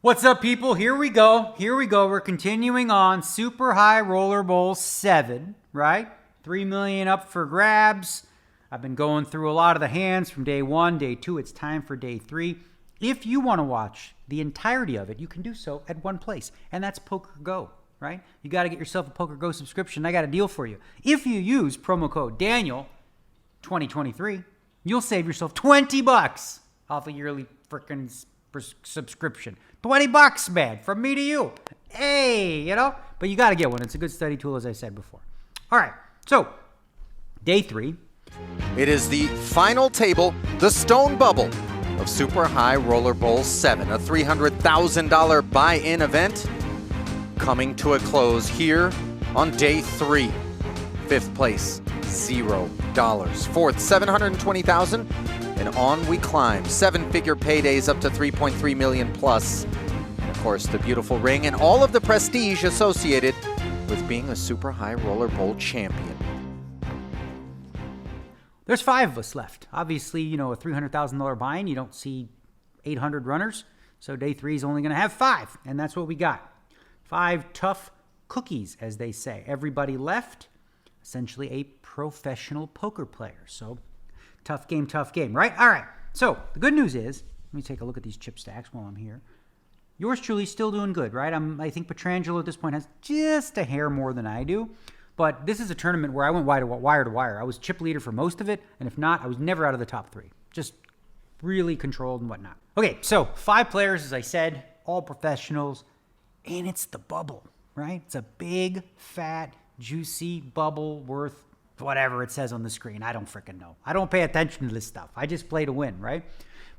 What's up, people? Here we go. We're continuing on Super High Roller Bowl 7, right? 3 million up for grabs. I've been going through a lot of the hands from day 1, day 2. It's time for day 3. If you want to watch the entirety of it, you can do so at one place, and that's Poker Go, right? You got to get yourself a Poker Go subscription. I got a deal for you. If you use promo code Daniel 2023, you'll save yourself $20 off a yearly freaking subscription. $20, man, from me to you. Hey, but you got to get one. It's a good study tool, as I said before. All right, so day 3. It is the final table, the Stone Bubble of Super High Roller Bowl 7, a $300,000 buy-in event coming to a close here on day 3. 5th place, $0. 4th, $720,000. And on we climb. 7-figure paydays up to $3.3 million plus. And of course, the beautiful ring and all of the prestige associated with being a Super High Roller Bowl champion. There's 5 of us left. Obviously, a $300,000 buy-in, you don't see 800 runners. So day 3 is only going to have 5. And that's what we got. 5 tough cookies, as they say. Everybody left, essentially a professional poker player. So tough game, right? All right. So the good news is, let me take a look at these chip stacks while I'm here. Yours truly still doing good, right? I think Petrangelo at this point has just a hair more than I do. But this is a tournament where I went wire to wire. I was chip leader for most of it. And if not, I was never out of the top 3. Just really controlled and whatnot. Okay, so 5 players, as I said, all professionals. And it's the bubble, right? It's a big, fat, juicy bubble worth whatever it says on the screen. I don't freaking know. I don't pay attention to this stuff. I just play to win, right?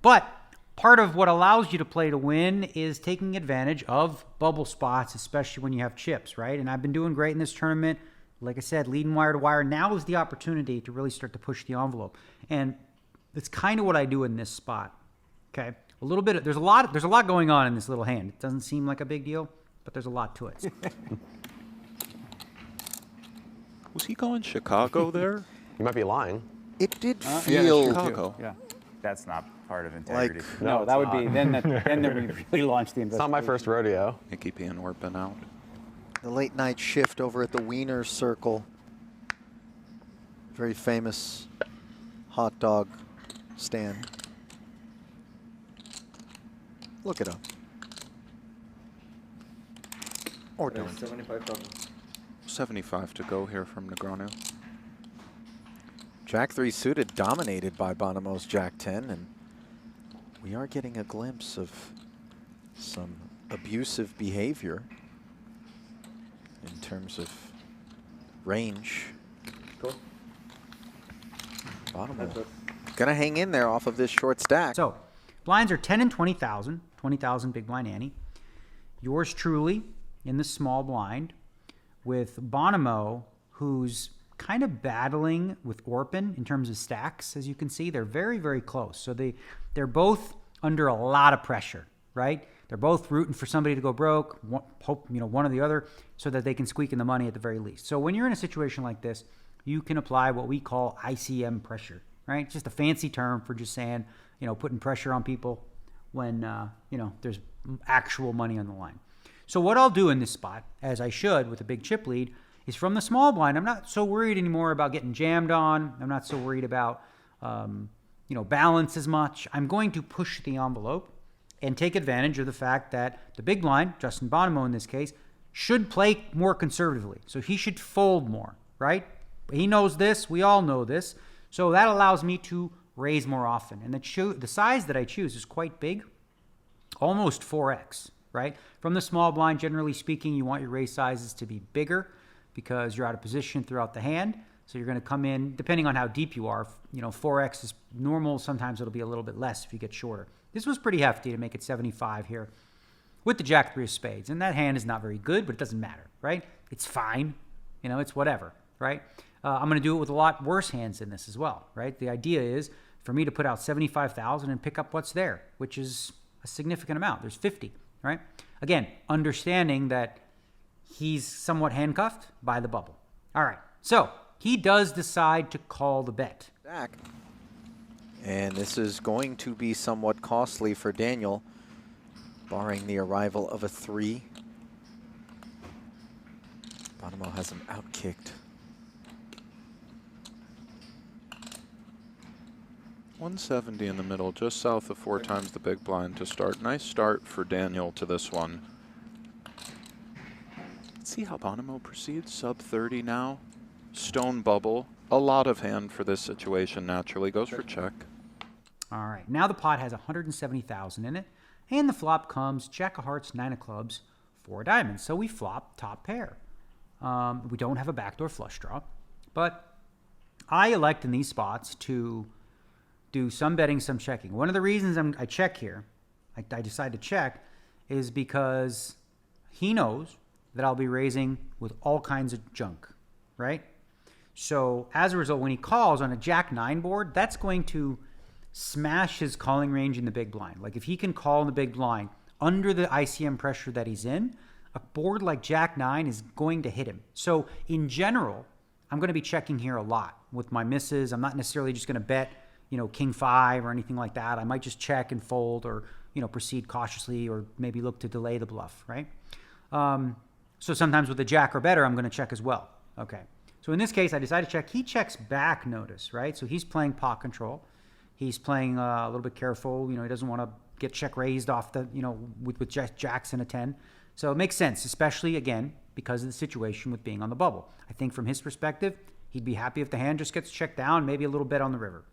But part of what allows you to play to win is taking advantage of bubble spots, especially when you have chips, right? And I've been doing great in this tournament. Like I said, leading wire to wire. Now is the opportunity to really start to push the envelope. And it's kind of what I do in this spot. Okay? A little bit, there's a lot going on in this little hand. It doesn't seem like a big deal, but there's a lot to it. Was he going Chicago there? You might be lying. It did feel Chicago. Yeah, that's not part of integrity. like No, that would be, then we really launched the investigation. It's not my first rodeo. Nicky P and Orpin out. the late night shift over at the Wiener Circle. Very famous hot dog stand. Look it up. Or don't. 75 to go here from Negreanu. Jack 3 suited, dominated by Bonomo's Jack 10, and we are getting a glimpse of some abusive behavior in terms of range. Cool. Bonomo gonna hang in there off of this short stack. So blinds are 10 and 20,000. 20,000 big blind ante. Yours truly in the small blind with Bonomo, who's kind of battling with Orpin in terms of stacks. As you can see, they're very, very close. So they're both under a lot of pressure, right? They're both rooting for somebody to go broke, one or the other, so that they can squeak in the money at the very least. So when you're in a situation like this, you can apply what we call ICM pressure, right? It's just a fancy term for just saying, putting pressure on people when, there's actual money on the line. So what I'll do in this spot, as I should with a big chip lead, is from the small blind, I'm not so worried anymore about getting jammed on. I'm not so worried about, balance as much. I'm going to push the envelope and take advantage of the fact that the big blind, Justin Bonomo in this case, should play more conservatively. So he should fold more, right? He knows this. We all know this. So that allows me to raise more often. And the size that I choose is quite big, almost 4x, right? From the small blind, generally speaking, you want your raise sizes to be bigger because you're out of position throughout the hand. So you're going to come in, depending on how deep you are, 4x is normal. Sometimes it'll be a little bit less if you get shorter. This was pretty hefty to make it 75 here with the Jack 3 of spades. And that hand is not very good, but it doesn't matter, right? It's fine. It's whatever, right? I'm going to do it with a lot worse hands than this as well, right? The idea is for me to put out 75,000 and pick up what's there, which is a significant amount. There's 50, right? Again, understanding that he's somewhat handcuffed by the bubble. All right, so he does decide to call the bet. And this is going to be somewhat costly for Daniel. barring the arrival of a 3. Bonomo has him outkicked. 170 in the middle, just south of 4 times the big blind to start. Nice start for Daniel to this one. Let's see how Bonomo proceeds. Sub 30 now. Stone bubble. A lot of hand for this situation naturally. Goes for check. All right. Now the pot has 170,000 in it. And the flop comes Jack of hearts, 9 of clubs, 4 diamonds. So we flop top pair. We don't have a backdoor flush draw. But I elect in these spots to do some betting, some checking. One of the reasons I check here, I decide to check, is because he knows that I'll be raising with all kinds of junk, right? So as a result, when he calls on a Jack-9 board, that's going to smash his calling range in the big blind. Like if he can call in the big blind under the ICM pressure that he's in, a board like Jack-9 is going to hit him. So in general, I'm going to be checking here a lot with my misses. I'm not necessarily just going to bet, King 5 or anything like that. I might just check and fold or, proceed cautiously or maybe look to delay the bluff, right? So sometimes with a Jack or better, I'm going to check as well. Okay. So in this case, I decided to check. He checks back, notice, right? So he's playing pot control. He's playing a little bit careful. He doesn't want to get check raised off the, with Jacks and a 10. So it makes sense, especially, again, because of the situation with being on the bubble. I think from his perspective, he'd be happy if the hand just gets checked down, maybe a little bit on the river.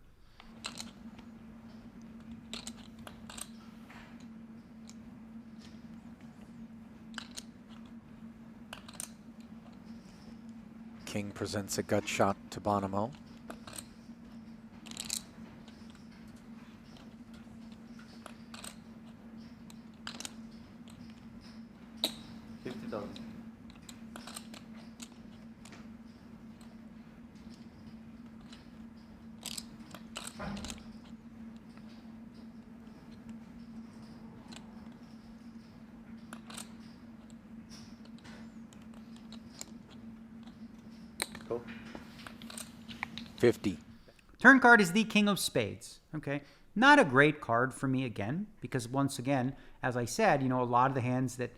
King presents a gut shot to Bonomo. Cool. 50. Turn card is the King of Spades. Okay. Not a great card for me again, because once again, as I said, a lot of the hands that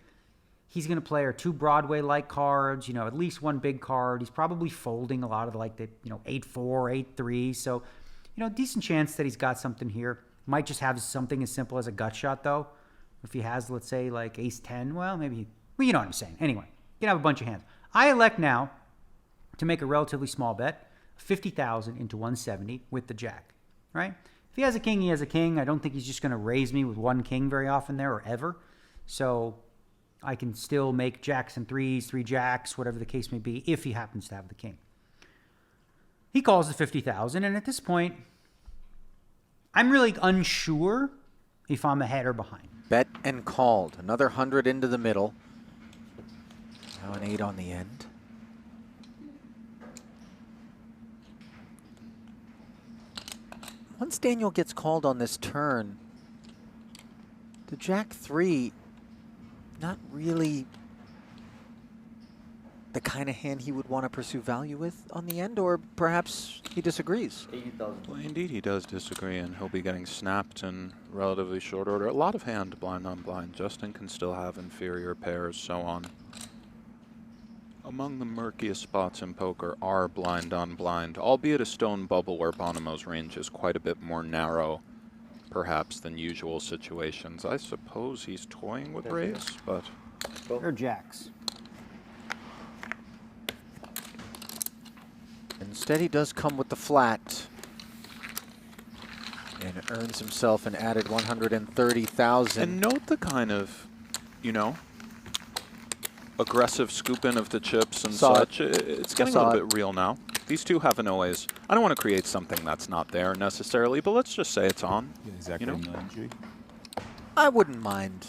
he's going to play are 2 Broadway-like cards, at least 1 big card. He's probably folding a lot of the 8-4, 8-3. So, decent chance that he's got something here. Might just have something as simple as a gut shot, though. If he has, let's say, like ace-10, well, maybe, you know what I'm saying. Anyway, you can have a bunch of hands. I elect now to make a relatively small bet, 50,000 into 170 with the Jack, right? If he has a king, he has a king. I don't think he's just going to raise me with 1 king very often there or ever. So I can still make jacks and 3s, 3 jacks, whatever the case may be, if he happens to have the king. He calls the 50,000, and at this point, I'm really unsure if I'm ahead or behind. Bet and called. Another 100 into the middle. Now an 8 on the end. Once Daniel gets called on this turn, the Jack-3, not really the kind of hand he would want to pursue value with on the end, or perhaps he disagrees. Well, indeed, he does disagree, and he'll be getting snapped in relatively short order. A lot of hand blind on blind. Justin can still have inferior pairs, so on. Among the murkiest spots in poker are blind on blind, albeit a stone bubble where Bonomo's range is quite a bit more narrow, perhaps, than usual situations. I suppose he's toying with raise, but... Or jacks. Instead, he does come with the flat and earns himself an added 130,000. And note the kind of, aggressive scoop-in of the chips and such. It's getting a little bit real now. These two haven't always... I don't want to create something that's not there necessarily, but let's just say it's on. I wouldn't mind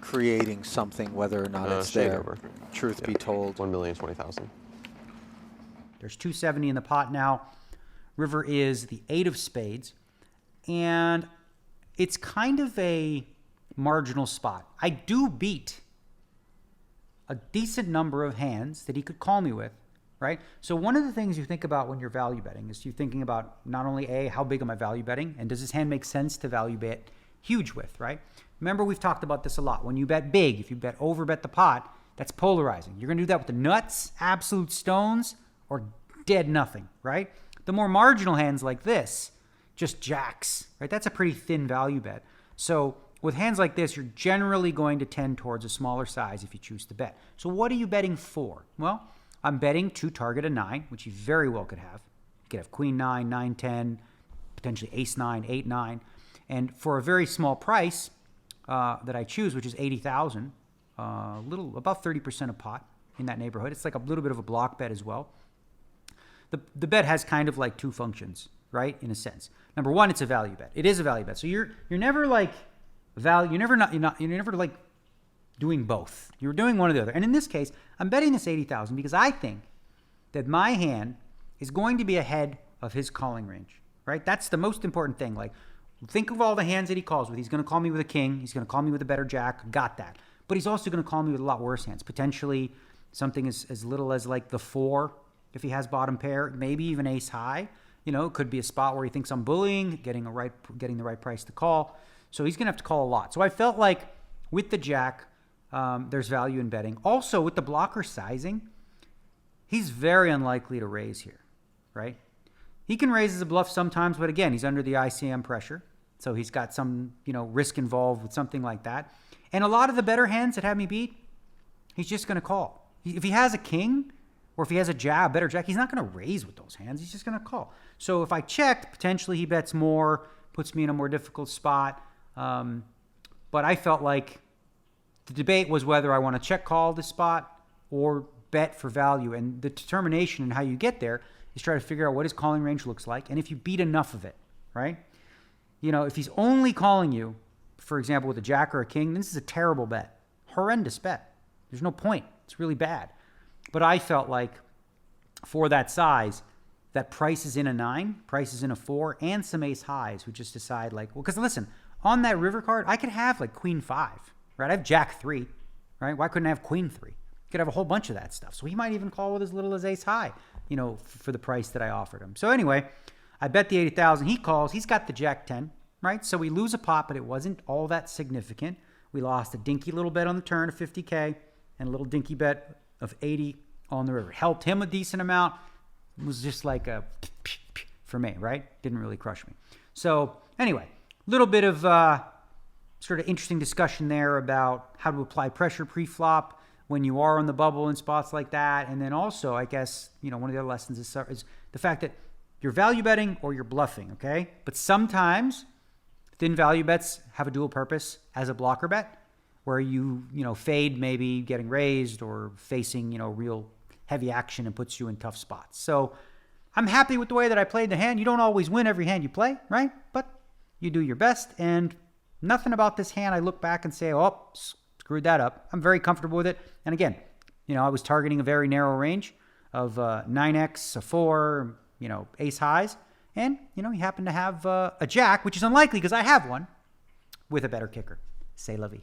creating something whether or not it's there, over. Truth be told. 1,020,000. There's 270 in the pot now. River is the 8 of spades. And it's kind of a marginal spot. I do beat a decent number of hands that he could call me with, right? So one of the things you think about when you're value betting is you're thinking about not only A, how big am I value betting, and does this hand make sense to value bet huge with, right? Remember, we've talked about this a lot. When you bet big, if you overbet the pot, that's polarizing. You're going to do that with the nuts, absolute stones, or dead nothing, right? The more marginal hands like this, just jacks, right? That's a pretty thin value bet. So with hands like this, you're generally going to tend towards a smaller size if you choose to bet. So what are you betting for? Well, I'm betting to target a 9, which you very well could have. You could have queen 9, 9, 10, potentially ace 9, 8, 9. And for a very small price that I choose, which is 80,000, about 30% a pot in that neighborhood. It's like a little bit of a block bet as well. The bet has kind of like two functions, right? In a sense. Number one, it's a value bet. It is a value bet. So you're never like you're never like doing both. You're doing one or the other. And in this case, I'm betting this 80,000 because I think that my hand is going to be ahead of his calling range, right? That's the most important thing. Like, think of all the hands that he calls with. He's going to call me with a king. He's going to call me with a better jack. Got that. But he's also going to call me with a lot worse hands. Potentially something as little as like the 4, if he has bottom pair, maybe even ace high. You know, it could be a spot where he thinks I'm bullying, getting the right price to call. So he's going to have to call a lot. So I felt like with the jack, there's value in betting. Also, with the blocker sizing, he's very unlikely to raise here, right? He can raise as a bluff sometimes, but again, he's under the ICM pressure. So he's got some, risk involved with something like that. And a lot of the better hands that have me beat, he's just going to call. If he has a king or if he has a better jack, he's not going to raise with those hands. He's just going to call. So if I checked, potentially he bets more, puts me in a more difficult spot. But I felt like the debate was whether I want to check call this spot or bet for value. And the determination and how you get there is try to figure out what his calling range looks like. And if you beat enough of it, right? If he's only calling you, for example, with a jack or a king, this is a terrible bet. Horrendous bet. There's no point. It's really bad. But I felt like for that size, that price is in a 9, price is in a 4, and some ace highs would just decide because listen, on that river card, I could have like queen 5, right? I have jack 3, right? Why couldn't I have queen 3? Could have a whole bunch of that stuff. So he might even call with as little as ace high, for the price that I offered him. So anyway, I bet the 80,000. He calls. He's got the jack 10, right? So we lose a pot, but it wasn't all that significant. We lost a dinky little bet on the turn of 50K and a little dinky bet of 80 on the river. Helped him a decent amount. It was just like a for me, right? Didn't really crush me. So anyway, a little bit of sort of interesting discussion there about how to apply pressure pre-flop when you are on the bubble in spots like that. And then also, I guess, one of the other lessons is the fact that you're value betting or you're bluffing, okay? But sometimes thin value bets have a dual purpose as a blocker bet where you fade maybe getting raised or facing, real heavy action and puts you in tough spots. So I'm happy with the way that I played the hand. You don't always win every hand you play, right? But you do your best, and nothing about this hand I look back and say, oh, screwed that up. I'm very comfortable with it. And again, I was targeting a very narrow range of 9x, a 4, ace highs. And, he happened to have a jack, which is unlikely because I have one, with a better kicker. C'est la vie.